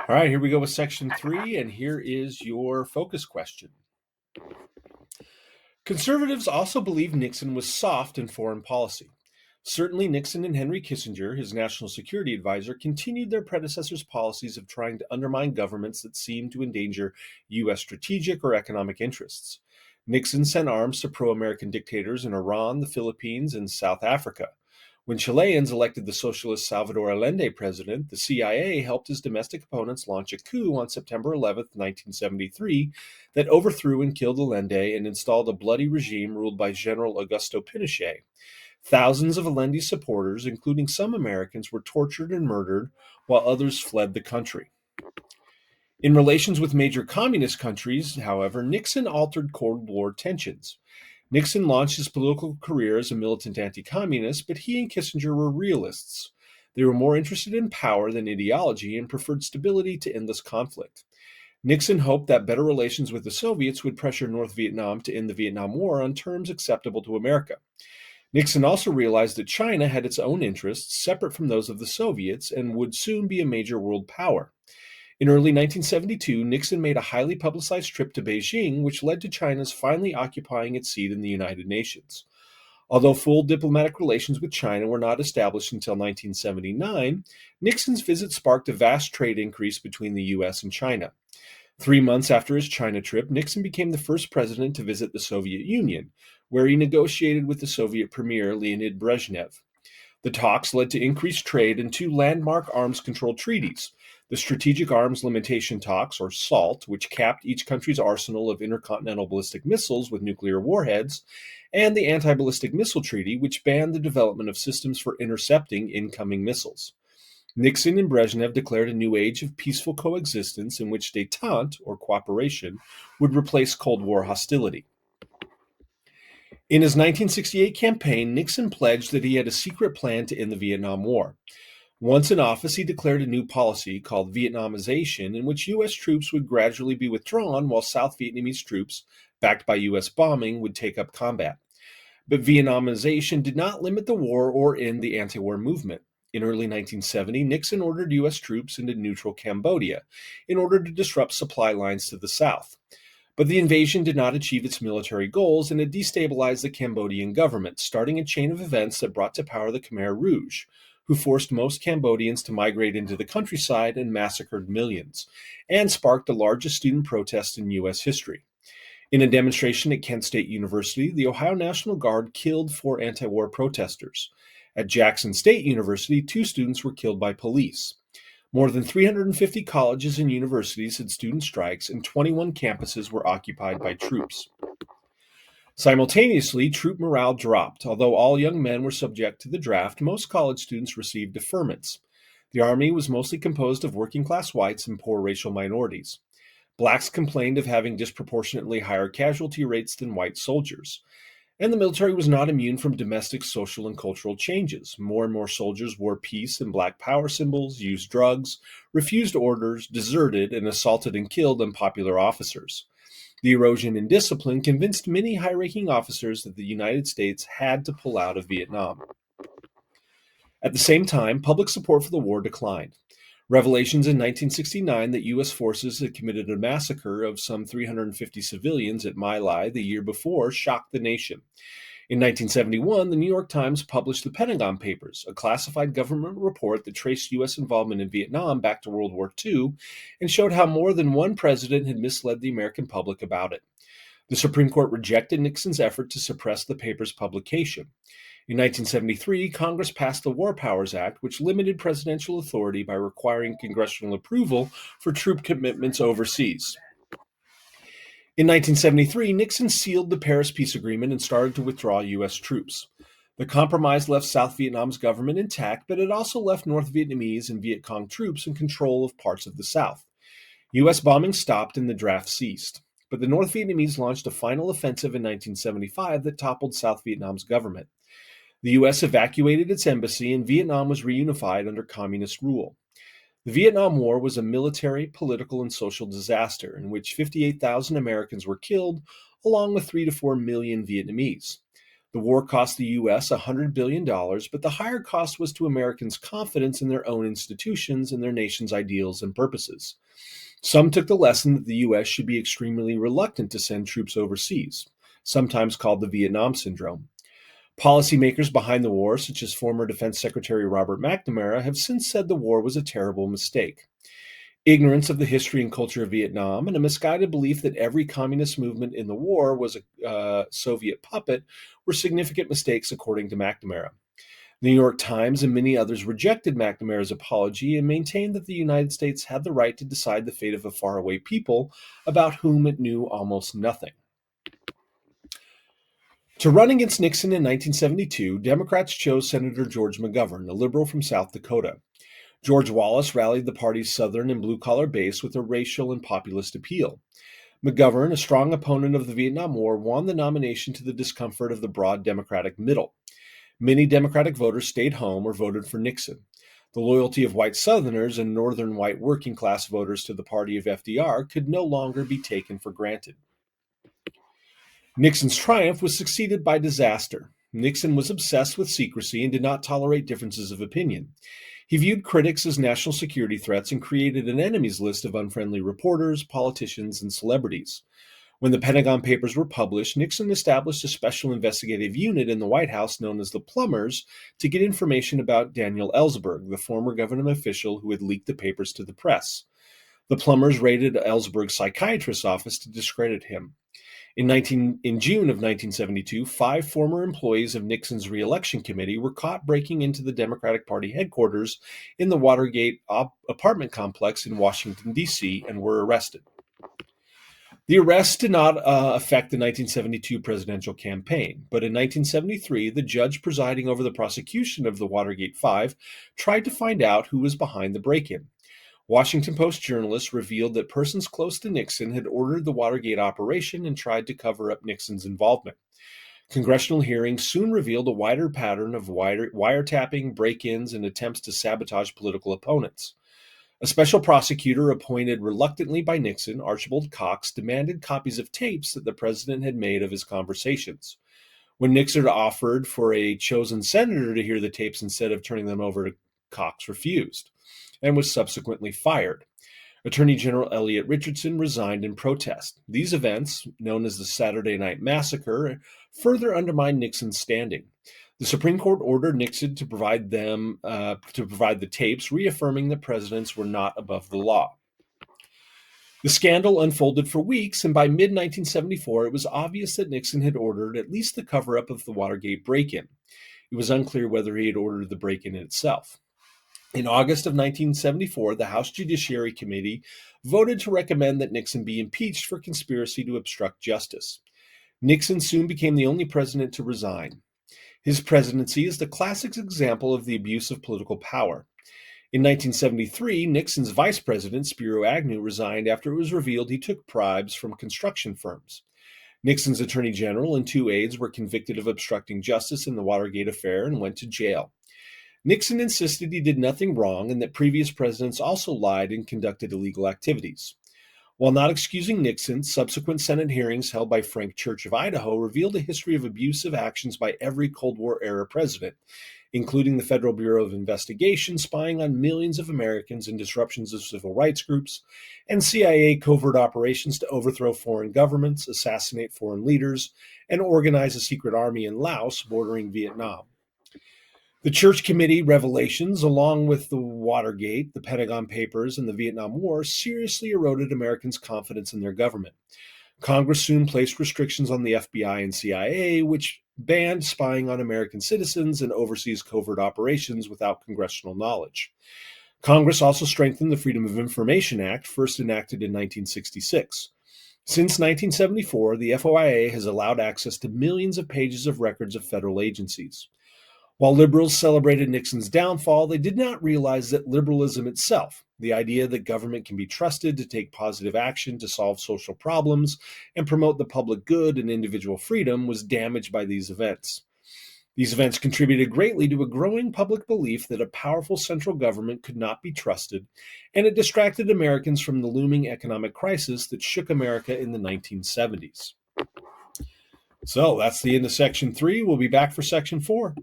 All right, here we go with section 3, and here is your focus question. Conservatives also believe Nixon was soft in foreign policy. Certainly, Nixon and Henry Kissinger, his national security advisor, continued their predecessors' policies of trying to undermine governments that seemed to endanger U.S. strategic or economic interests. Nixon sent arms to pro American dictators in Iran, the Philippines, and South Africa. When Chileans elected the socialist Salvador Allende president, the CIA helped his domestic opponents launch a coup on September 11, 1973, that overthrew and killed Allende and installed a bloody regime ruled by General Augusto Pinochet. Thousands of Allende's supporters, including some Americans, were tortured and murdered, while others fled the country. In relations with major communist countries, however, Nixon altered Cold War tensions. Nixon launched his political career as a militant anti-communist, but he and Kissinger were realists. They were more interested in power than ideology and preferred stability to endless conflict. Nixon hoped that better relations with the Soviets would pressure North Vietnam to end the Vietnam War on terms acceptable to America. Nixon also realized that China had its own interests separate from those of the Soviets and would soon be a major world power. In early 1972, Nixon made a highly publicized trip to Beijing, which led to China's finally occupying its seat in the United Nations. Although full diplomatic relations with China were not established until 1979, Nixon's visit sparked a vast trade increase between the U.S. and China. 3 months after his China trip, Nixon became the first president to visit the Soviet Union, where he negotiated with the Soviet Premier Leonid Brezhnev. The talks led to increased trade and two landmark arms control treaties: the Strategic Arms Limitation Talks, or SALT, which capped each country's arsenal of intercontinental ballistic missiles with nuclear warheads, and the Anti-Ballistic Missile Treaty, which banned the development of systems for intercepting incoming missiles. Nixon and Brezhnev declared a new age of peaceful coexistence in which détente, or cooperation, would replace Cold War hostility. In his 1968 campaign, Nixon pledged that he had a secret plan to end the Vietnam War. Once in office, he declared a new policy called Vietnamization, in which U.S. troops would gradually be withdrawn while South Vietnamese troops, backed by U.S. bombing, would take up combat. But Vietnamization did not limit the war or end the anti-war movement. In early 1970, Nixon ordered U.S. troops into neutral Cambodia in order to disrupt supply lines to the south. But the invasion did not achieve its military goals, and it destabilized the Cambodian government, starting a chain of events that brought to power the Khmer Rouge, who forced most Cambodians to migrate into the countryside and massacred millions, and sparked the largest student protest in U.S. history. In a demonstration at Kent State University, the Ohio National Guard killed 4 anti-war protesters. At Jackson State University, 2 students were killed by police. More than 350 colleges and universities had student strikes, and 21 campuses were occupied by troops. Simultaneously, troop morale dropped. Although all young men were subject to the draft, most college students received deferments. The Army was mostly composed of working-class whites and poor racial minorities. Blacks complained of having disproportionately higher casualty rates than white soldiers. And the military was not immune from domestic, social, and cultural changes. More and more soldiers wore peace and black power symbols, used drugs, refused orders, deserted, and assaulted and killed unpopular officers. The erosion in discipline convinced many high-ranking officers that the United States had to pull out of Vietnam. At the same time, public support for the war declined. Revelations in 1969 that U.S. forces had committed a massacre of some 350 civilians at My Lai the year before shocked the nation. In 1971, the New York Times published the Pentagon Papers, a classified government report that traced U.S. involvement in Vietnam back to World War II and showed how more than one president had misled the American public about it. The Supreme Court rejected Nixon's effort to suppress the paper's publication. In 1973, Congress passed the War Powers Act, which limited presidential authority by requiring congressional approval for troop commitments overseas. In 1973, Nixon sealed the Paris Peace Agreement and started to withdraw U.S. troops. The compromise left South Vietnam's government intact, but it also left North Vietnamese and Viet Cong troops in control of parts of the South. U.S. bombing stopped and the draft ceased. But the North Vietnamese launched a final offensive in 1975 that toppled South Vietnam's government. The U.S. evacuated its embassy, and Vietnam was reunified under communist rule. The Vietnam War was a military, political, and social disaster in which 58,000 Americans were killed, along with 3 to 4 million Vietnamese. The war cost the U.S. $100 billion, but the higher cost was to Americans' confidence in their own institutions and their nation's ideals and purposes. Some took the lesson that the U.S. should be extremely reluctant to send troops overseas, sometimes called the Vietnam Syndrome. Policymakers behind the war, such as former Defense Secretary Robert McNamara, have since said the war was a terrible mistake. Ignorance of the history and culture of Vietnam and a misguided belief that every communist movement in the war was a Soviet puppet were significant mistakes, according to McNamara. The New York Times and many others rejected McNamara's apology and maintained that the United States had the right to decide the fate of a faraway people about whom it knew almost nothing. To run against Nixon in 1972, Democrats chose Senator George McGovern, a liberal from South Dakota. George Wallace rallied the party's Southern and blue-collar base with a racial and populist appeal. McGovern, a strong opponent of the Vietnam War, won the nomination to the discomfort of the broad Democratic middle. Many Democratic voters stayed home or voted for Nixon. The loyalty of white Southerners and northern white working-class voters to the party of FDR could no longer be taken for granted. Nixon's triumph was succeeded by disaster. Nixon was obsessed with secrecy and did not tolerate differences of opinion. He viewed critics as national security threats and created an enemies list of unfriendly reporters, politicians, and celebrities. When the Pentagon Papers were published, Nixon established a special investigative unit in the White House known as the Plumbers to get information about Daniel Ellsberg, the former government official who had leaked the papers to the press. The Plumbers raided Ellsberg's psychiatrist's office to discredit him. In June of 1972, 5 former employees of Nixon's re-election committee were caught breaking into the Democratic Party headquarters in the Watergate apartment complex in Washington, D.C., and were arrested. The arrests did not affect the 1972 presidential campaign, but in 1973, the judge presiding over the prosecution of the Watergate 5 tried to find out who was behind the break-in. Washington Post journalists revealed that persons close to Nixon had ordered the Watergate operation and tried to cover up Nixon's involvement. Congressional hearings soon revealed a wider pattern of wiretapping, break-ins, and attempts to sabotage political opponents. A special prosecutor appointed reluctantly by Nixon, Archibald Cox, demanded copies of tapes that the president had made of his conversations. When Nixon offered for a chosen senator to hear the tapes instead of turning them over to Cox, refused and was subsequently fired. Attorney General Elliot Richardson resigned in protest. These events, known as the Saturday Night Massacre, further undermined Nixon's standing. The Supreme Court ordered Nixon to provide the tapes, reaffirming that presidents were not above the law. The scandal unfolded for weeks, and by mid-1974, it was obvious that Nixon had ordered at least the cover-up of the Watergate break-in. It was unclear whether he had ordered the break-in itself. In August of 1974, the House Judiciary Committee voted to recommend that Nixon be impeached for conspiracy to obstruct justice. Nixon soon became the only president to resign. His presidency is the classic example of the abuse of political power. In 1973, Nixon's vice president, Spiro Agnew, resigned after it was revealed he took bribes from construction firms. Nixon's attorney general and 2 aides were convicted of obstructing justice in the Watergate affair and went to jail. Nixon insisted he did nothing wrong and that previous presidents also lied and conducted illegal activities. While not excusing Nixon, subsequent Senate hearings held by Frank Church of Idaho revealed a history of abusive actions by every Cold War-era president, including the Federal Bureau of Investigation spying on millions of Americans and disruptions of civil rights groups, and CIA covert operations to overthrow foreign governments, assassinate foreign leaders, and organize a secret army in Laos bordering Vietnam. The Church Committee revelations, along with the Watergate, the Pentagon Papers, and the Vietnam War, seriously eroded Americans' confidence in their government. Congress soon placed restrictions on the FBI and CIA, which banned spying on American citizens and overseas covert operations without congressional knowledge. Congress also strengthened the Freedom of Information Act, first enacted in 1966. Since 1974, the FOIA has allowed access to millions of pages of records of federal agencies. While liberals celebrated Nixon's downfall, they did not realize that liberalism itself, the idea that government can be trusted to take positive action to solve social problems and promote the public good and individual freedom, was damaged by these events. These events contributed greatly to a growing public belief that a powerful central government could not be trusted, and it distracted Americans from the looming economic crisis that shook America in the 1970s. So that's the end of section 3. We'll be back for section 4.